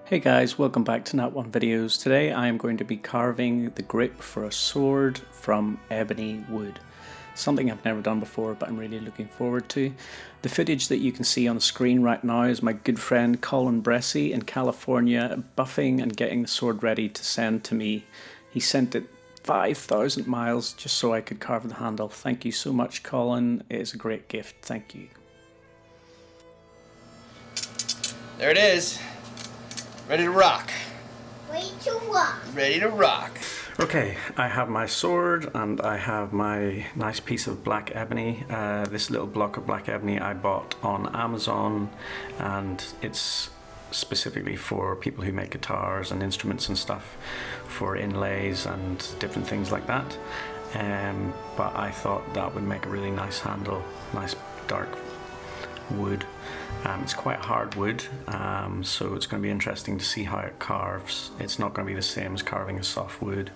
Hey guys, welcome back to Nat One Videos. Today I am going to be carving the grip for a sword from ebony wood. Something I've never done before, but I'm really looking forward to. The footage that you can see on the screen right now is my good friend Collin in California buffing and getting the sword ready to send to me. He sent it 5,000 miles just so I could carve the handle. Thank you so much, Collin. It is a great gift. Thank you. There it is. Ready to rock. Ready to rock. Ready to rock. Okay, I have my sword and I have my nice piece of black ebony. This little block of black ebony I bought on Amazon, and it's specifically for people who make guitars and instruments and stuff, for inlays and different things like that. But I thought that would make a really nice handle, nice dark wood. It's quite hard wood, so it's going to be interesting to see how it carves. It's not going to be the same as carving a soft wood,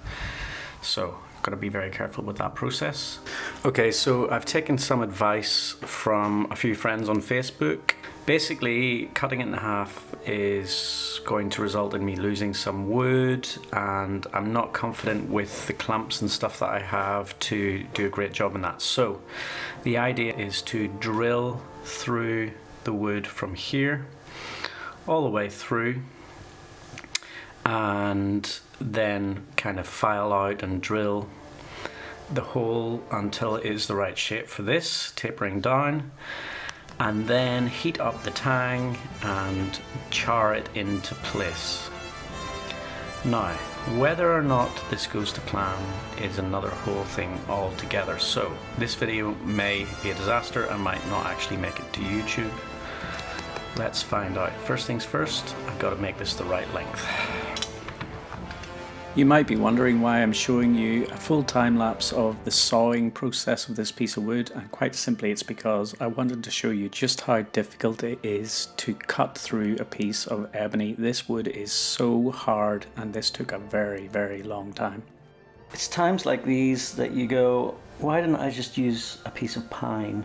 so I've got to be very careful with that process. Okay, so I've taken some advice from a few friends on Facebook. Basically, cutting it in half is going to result in me losing some wood, and I'm not confident with the clamps and stuff that I have to do a great job in that. So the idea is to drill through the wood from here all the way through, and then kind of file out and drill the hole until it is the right shape for this, tapering down, and then heat up the tang and char it into place. Now, whether or not this goes to plan is another whole thing altogether, so this video may be a disaster and might not actually make it to YouTube. Let's find out. First things first, I've got to make this the right length. You might be wondering why I'm showing you a full time lapse of the sawing process of this piece of wood, and quite simply it's because I wanted to show you just how difficult it is to cut through a piece of ebony. This wood is so hard, and this took a very, very long time. It's times like these that you go, why didn't I just use a piece of pine?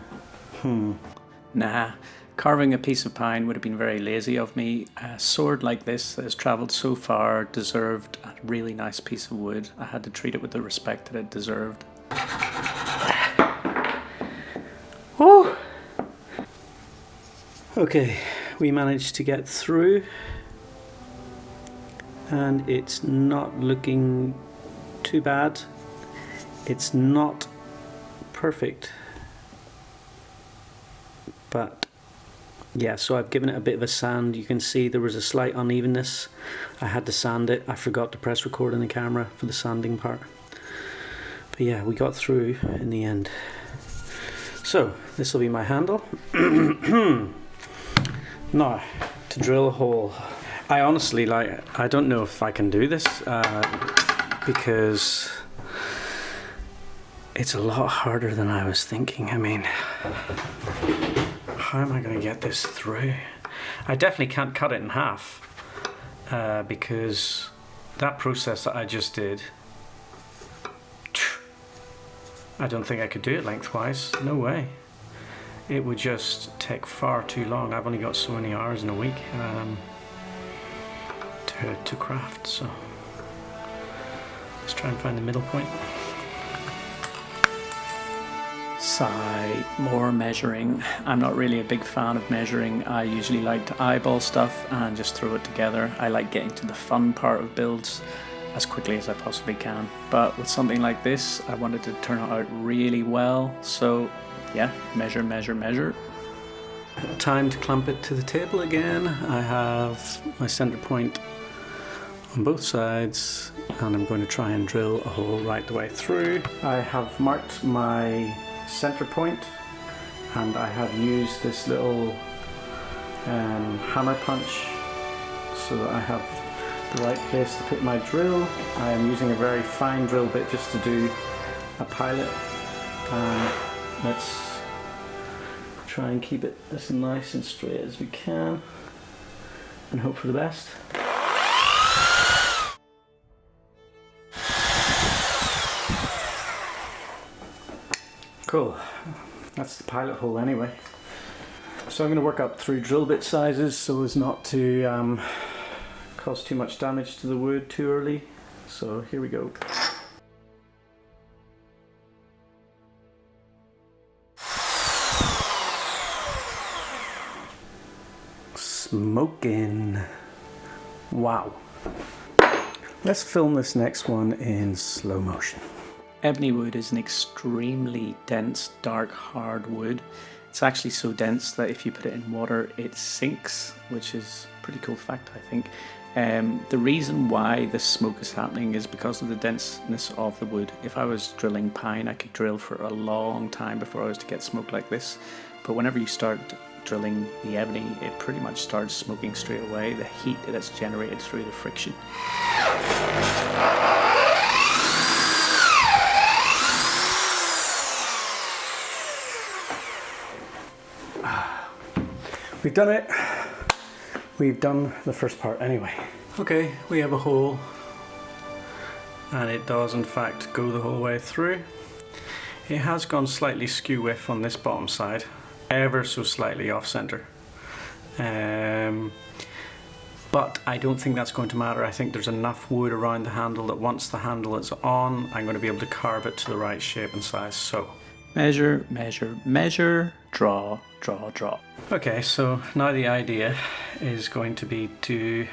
Nah. Carving a piece of pine would have been very lazy of me. A sword like this that has travelled so far deserved a really nice piece of wood. I had to treat it with the respect that it deserved. Woo! Okay, we managed to get through, and it's not looking too bad. It's not perfect, but yeah, so I've given it a bit of a sand. You can see there was a slight unevenness. I had to sand it. I forgot to press record on the camera for the sanding part. But yeah, we got through in the end. So, this will be my handle. Now, to drill a hole. I honestly, I don't know if I can do this because it's a lot harder than I was thinking. I mean, how am I going to get this through? I definitely can't cut it in half because that process that I just did, I don't think I could do it lengthwise. No way. It would just take far too long. I've only got so many hours in a week to craft, so let's try and find the middle point. Sigh, more measuring. I'm not really a big fan of measuring. I usually like to eyeball stuff and just throw it together. I like getting to the fun part of builds as quickly as I possibly can. But with something like this, I wanted to turn it out really well. So yeah, measure, measure, measure. Time to clamp it to the table again. I have my center point on both sides, and I'm going to try and drill a hole right the way through. I have marked my center point, and I have used this little hammer punch so that I have the right place to put my drill. I am using a very fine drill bit just to do a pilot, and let's try and keep it as nice and straight as we can and hope for the best. Cool, that's the pilot hole anyway. So I'm going to work up through drill bit sizes so as not to cause too much damage to the wood too early. So here we go. Smoking. Wow. Let's film this next one in slow motion. Ebony wood is an extremely dense, dark, hard wood. It's actually so dense that if you put it in water, it sinks, which is a pretty cool fact, I think. The reason why this smoke is happening is because of the denseness of the wood. If I was drilling pine, I could drill for a long time before I was to get smoke like this. But whenever you start drilling the ebony, it pretty much starts smoking straight away. The heat that's generated through the friction. We've done it. We've done the first part anyway. Okay, we have a hole, and it does in fact go the whole way through. It has gone slightly skew whiff on this bottom side, ever so slightly off center. But I don't think that's going to matter. I think there's enough wood around the handle that once the handle is on, I'm going to be able to carve it to the right shape and size. So measure, measure, measure, draw, draw, draw. Okay, so now the idea is going to be to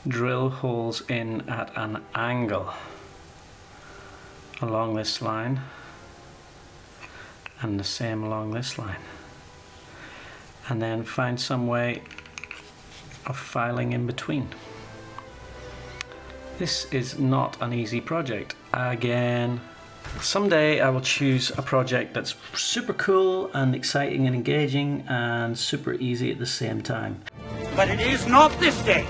drill holes in at an angle along this line and the same along this line, and then find some way of filing in between. This is not an easy project. Again, someday I will choose a project that's super cool and exciting and engaging and super easy at the same time. But it is not this day.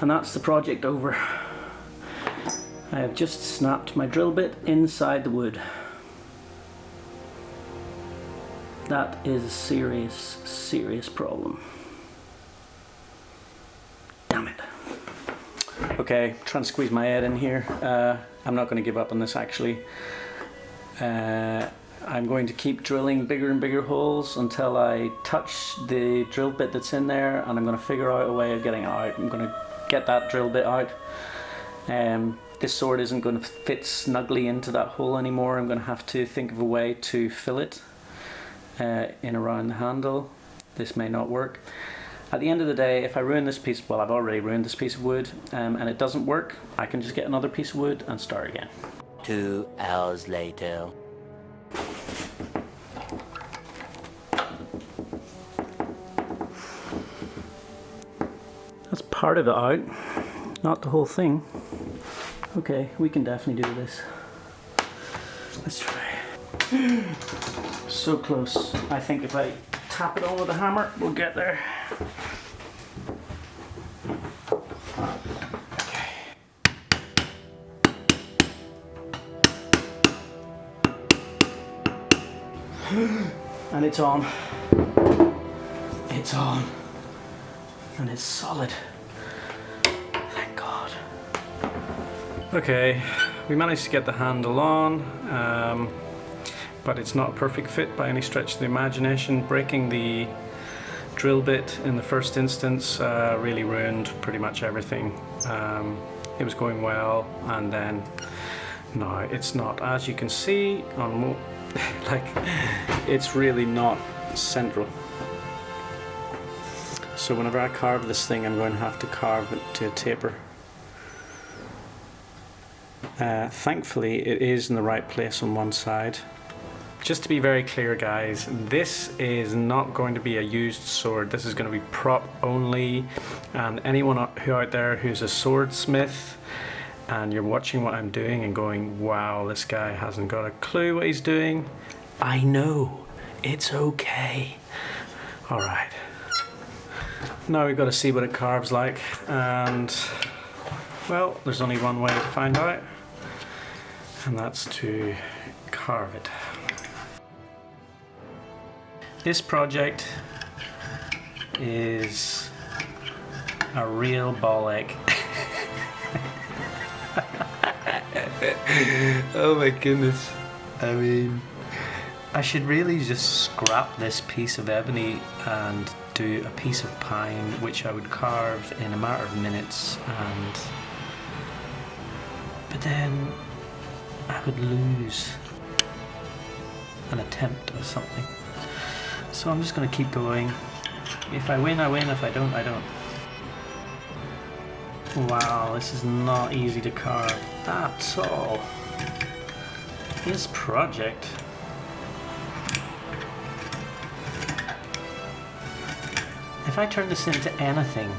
And that's the project over. I have just snapped my drill bit inside the wood. That is a serious, serious problem. Damn it. Okay, trying to squeeze my head in here. I'm not going to give up on this actually. I'm going to keep drilling bigger and bigger holes until I touch the drill bit that's in there, and I'm going to figure out a way of getting it out. I'm going to get that drill bit out. This sword isn't going to fit snugly into that hole anymore. I'm going to have to think of a way to fill it in around the handle. This may not work. At the end of the day, if I ruin this piece, well, I've already ruined this piece of wood, and it doesn't work, I can just get another piece of wood and start again. 2 hours later. That's part of it out, not the whole thing. Okay, we can definitely do this. Let's try. So close. I think if I tap it on with a hammer, we'll get there. Okay. And it's on. It's on. And it's solid. Thank God. Okay, we managed to get the handle on, but it's not a perfect fit by any stretch of the imagination. Breaking the drill bit in the first instance really ruined pretty much everything. It was going well, and then no, it's not. As you can see on like, it's really not central. So whenever I carve this thing, I'm going to have to carve it to a taper. Thankfully, it is in the right place on one side. Just to be very clear, guys, this is not going to be a used sword. This is going to be prop only, and anyone who out there who's a swordsmith and you're watching what I'm doing and going, wow, this guy hasn't got a clue what he's doing, I know, it's okay. All right. Now we've got to see what it carves like, and well, there's only one way to find out, and that's to carve it. This project is a real ball ache. Oh my goodness. I mean, I should really just scrap this piece of ebony and do a piece of pine, which I would carve in a matter of minutes, but then I would lose an attempt or something. So I'm just going to keep going. If I win, I win. If I don't, I don't. Wow, this is not easy to carve at all. This project. If I turn this into anything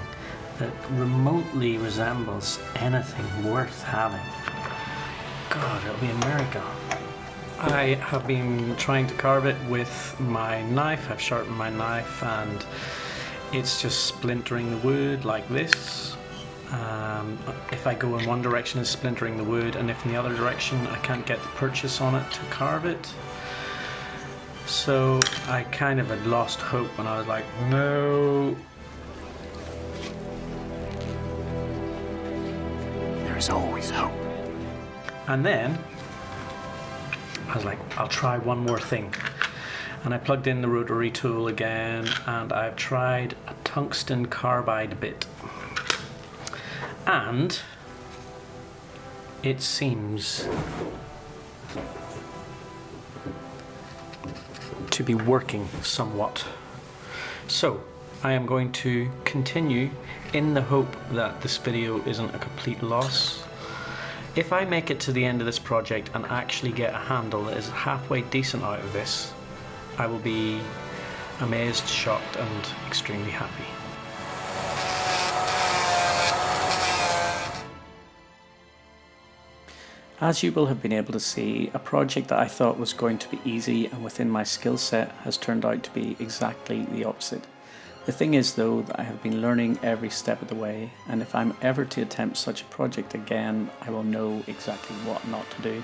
that remotely resembles anything worth having, God, it'll be a miracle. I have been trying to carve it with my knife. I've sharpened my knife and it's just splintering the wood like this. If I go in one direction, it's splintering the wood, and if in the other direction, I can't get the purchase on it to carve it. So I kind of had lost hope when I was like, no. There is always hope. And then I was like, I'll try one more thing. And I plugged in the rotary tool again, and I've tried a tungsten carbide bit. And it seems to be working somewhat. So I am going to continue in the hope that this video isn't a complete loss. If I make it to the end of this project and actually get a handle that is halfway decent out of this, I will be amazed, shocked, and extremely happy. As you will have been able to see, a project that I thought was going to be easy and within my skill set has turned out to be exactly the opposite. The thing is though that I have been learning every step of the way, and if I'm ever to attempt such a project again, I will know exactly what not to do,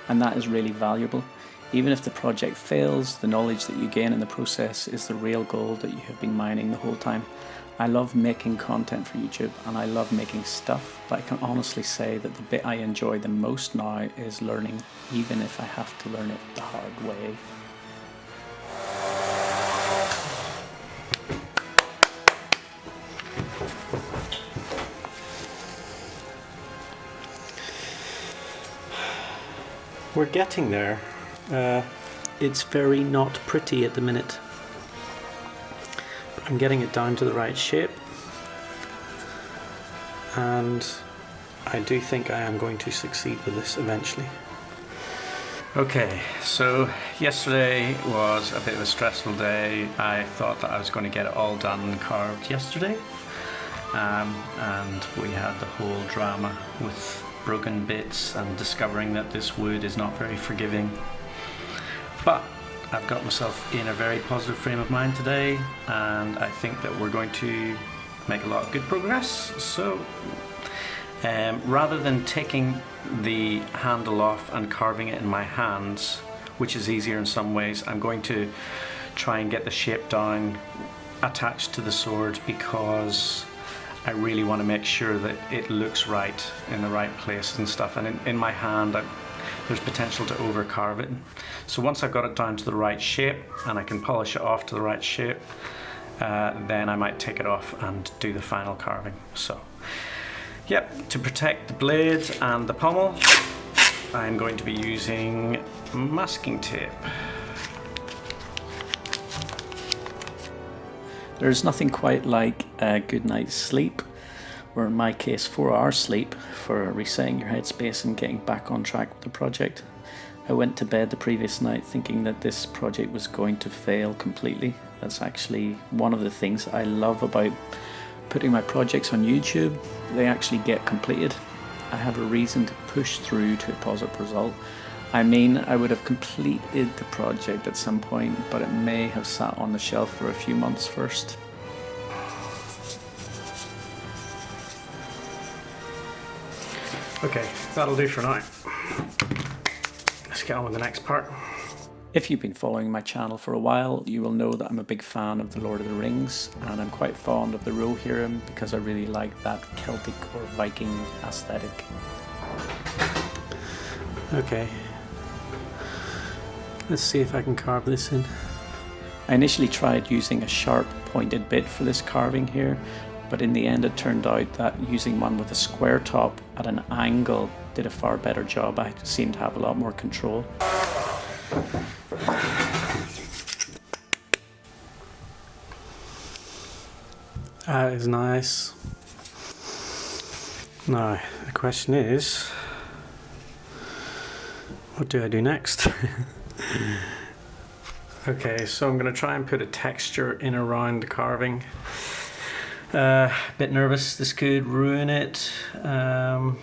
and that is really valuable. Even if the project fails, the knowledge that you gain in the process is the real gold that you have been mining the whole time. I love making content for YouTube and I love making stuff, but I can honestly say that the bit I enjoy the most now is learning, even if I have to learn it the hard way. We're getting there. It's very not pretty at the minute. I'm getting it down to the right shape, and I do think I am going to succeed with this eventually. Okay, so yesterday was a bit of a stressful day. I thought that I was going to get it all done and carved yesterday, and we had the whole drama with broken bits and discovering that this wood is not very forgiving. But I've got myself in a very positive frame of mind today, and I think that we're going to make a lot of good progress. So rather than taking the handle off and carving it in my hands, which is easier in some ways, I'm going to try and get the shape down attached to the sword, because I really want to make sure that it looks right in the right place and stuff. And in my hand, there's potential to over carve it. So once I've got it down to the right shape and I can polish it off to the right shape, then I might take it off and do the final carving. So yep, to protect the blade and the pommel, I'm going to be using masking tape. There's nothing quite like a good night's sleep, or in my case 4 hours sleep, for resetting your headspace and getting back on track with the project. I went to bed the previous night thinking that this project was going to fail completely. That's actually one of the things I love about putting my projects on YouTube. They actually get completed. I have a reason to push through to a positive result. I mean, I would have completed the project at some point, but it may have sat on the shelf for a few months first. Okay, that'll do for now. Let's get on with the next part. If you've been following my channel for a while, you will know that I'm a big fan of The Lord of the Rings, and I'm quite fond of the Rohirrim because I really like that Celtic or Viking aesthetic. Okay. Let's see if I can carve this in. I initially tried using a sharp pointed bit for this carving here, but in the end it turned out that using one with a square top at an angle did a far better job. I seemed to have a lot more control. That is nice. Now, the question is, what do I do next? Okay, so I'm going to try and put a texture in around the carving. Bit nervous, this could ruin it, but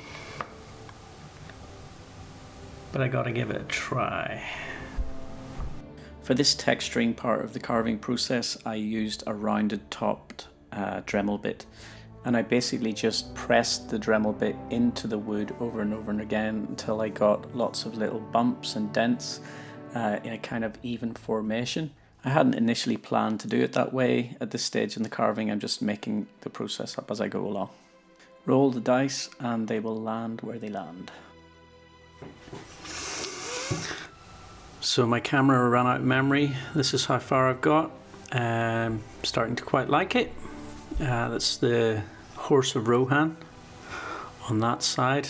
I gotta give it a try. For this texturing part of the carving process, I used a rounded topped Dremel bit, and I basically just pressed the Dremel bit into the wood over and over and again until I got lots of little bumps and dents in a kind of even formation. I hadn't initially planned to do it that way. At this stage in the carving, I'm just making the process up as I go along. Roll the dice and they will land where they land. So my camera ran out of memory. This is how far I've got. Starting to quite like it. That's the horse of Rohan on that side.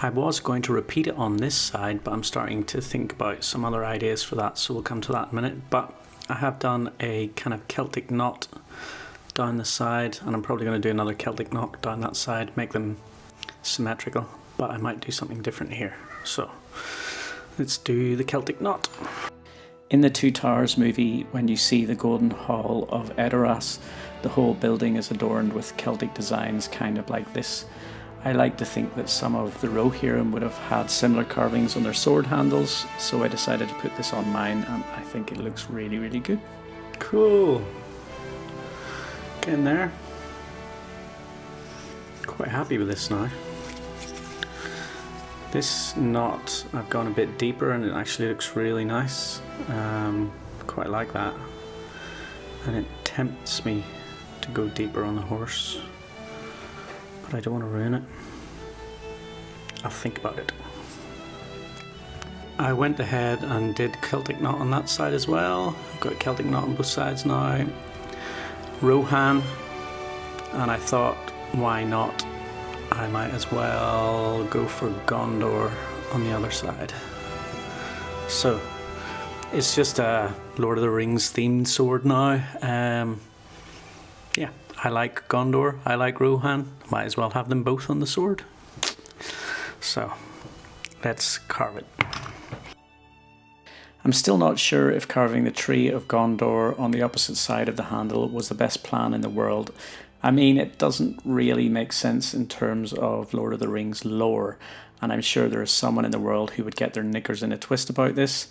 I was going to repeat it on this side, but I'm starting to think about some other ideas for that, so we'll come to that in a minute. But I have done a kind of Celtic knot down the side, and I'm probably going to do another Celtic knot down that side, make them symmetrical, but I might do something different here. So let's do the Celtic knot. In the Two Towers movie, when you see the Golden Hall of Edoras, the whole building is adorned with Celtic designs kind of like this. I like to think that some of the Rohirrim would have had similar carvings on their sword handles, so I decided to put this on mine, and I think it looks really, really good. Cool. Get in there. Quite happy with this now. This knot, I've gone a bit deeper and it actually looks really nice. Quite like that. And it tempts me to go deeper on the horse. But I don't want to ruin it. I'll think about it. I went ahead and did Celtic knot on that side as well. I've got Celtic knot on both sides now. Rohan, and I thought, why not? I might as well go for Gondor on the other side. So, it's just a Lord of the Rings themed sword now. Yeah, I like Gondor, I like Rohan. Might as well have them both on the sword. So, let's carve it. I'm still not sure if carving the tree of Gondor on the opposite side of the handle was the best plan in the world. I mean, it doesn't really make sense in terms of Lord of the Rings lore, and I'm sure there is someone in the world who would get their knickers in a twist about this.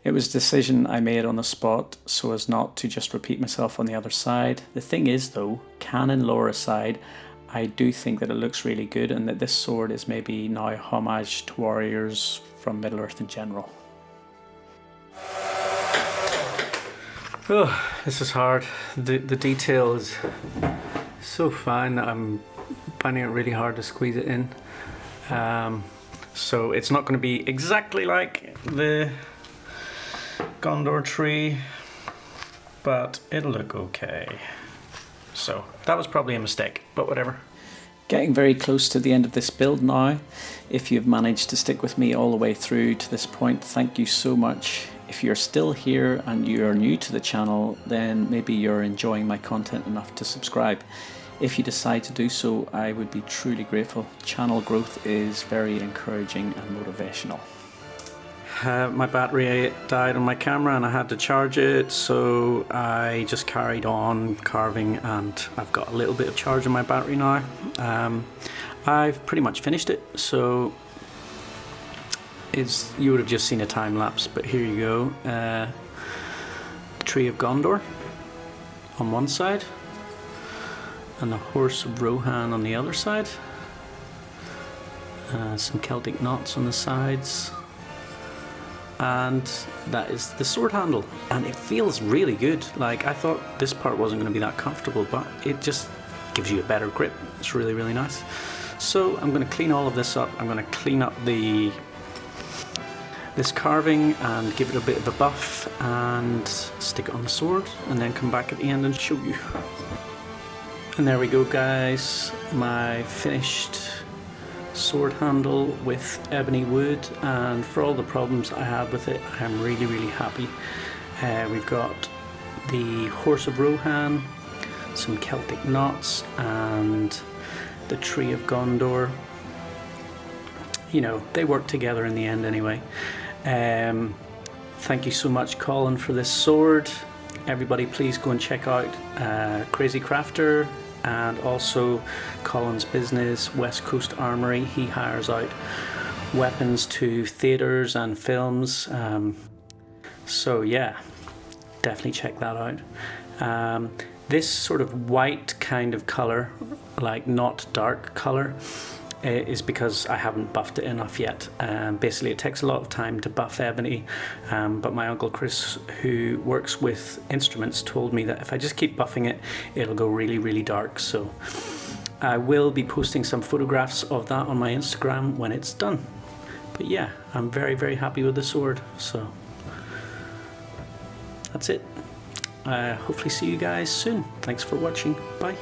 It was a decision I made on the spot so as not to just repeat myself on the other side. The thing is though, canon lore aside, I do think that it looks really good and that this sword is maybe now homage to warriors from Middle-earth in general. Oh, this is hard. The detail is so fine that I'm finding it really hard to squeeze it in. So it's not going to be exactly like the Gondor tree, but it'll look okay. So that was probably a mistake, but whatever. Getting very close to the end of this build now. If you've managed to stick with me all the way through to this point, thank you so much. If you're still here and you're new to the channel, then maybe you're enjoying my content enough to subscribe. If you decide to do so, I would be truly grateful. Channel growth is very encouraging and motivational. My battery died on my camera and I had to charge it, so I just carried on carving and I've got a little bit of charge on my battery now. I've pretty much finished it, so you would have just seen a time lapse, but here you go. The Tree of Gondor on one side and the Horse of Rohan on the other side. Some Celtic knots on the sides. And that is the sword handle, and it feels really good. Like, I thought this part wasn't going to be that comfortable, but it just gives you a better grip. It's really, really nice. So I'm going to clean all of this up. I'm going to clean up the this carving and give it a bit of a buff and stick it on the sword, and then come back at the end and show you. And there we go, guys, my finished sword handle with ebony wood, and for all the problems I had with it, I'm really happy. We've got the Horse of Rohan, some Celtic knots, and the Tree of Gondor. You know, they work together in the end anyway. Thank you so much, Collin, for this sword. Everybody please go and check out Crazy Crafter, and also Collin's business, West Coast Armory. He hires out weapons to theatres and films. So yeah, definitely check that out. This sort of white kind of colour, like not dark colour, is because I haven't buffed it enough yet. Basically it takes a lot of time to buff ebony, but my uncle Chris, who works with instruments, told me that if I just keep buffing it, it'll go really dark. So I will be posting some photographs of that on my Instagram when it's done. But yeah, I'm very happy with the sword. So that's it. Hopefully see you guys soon. Thanks for watching. Bye.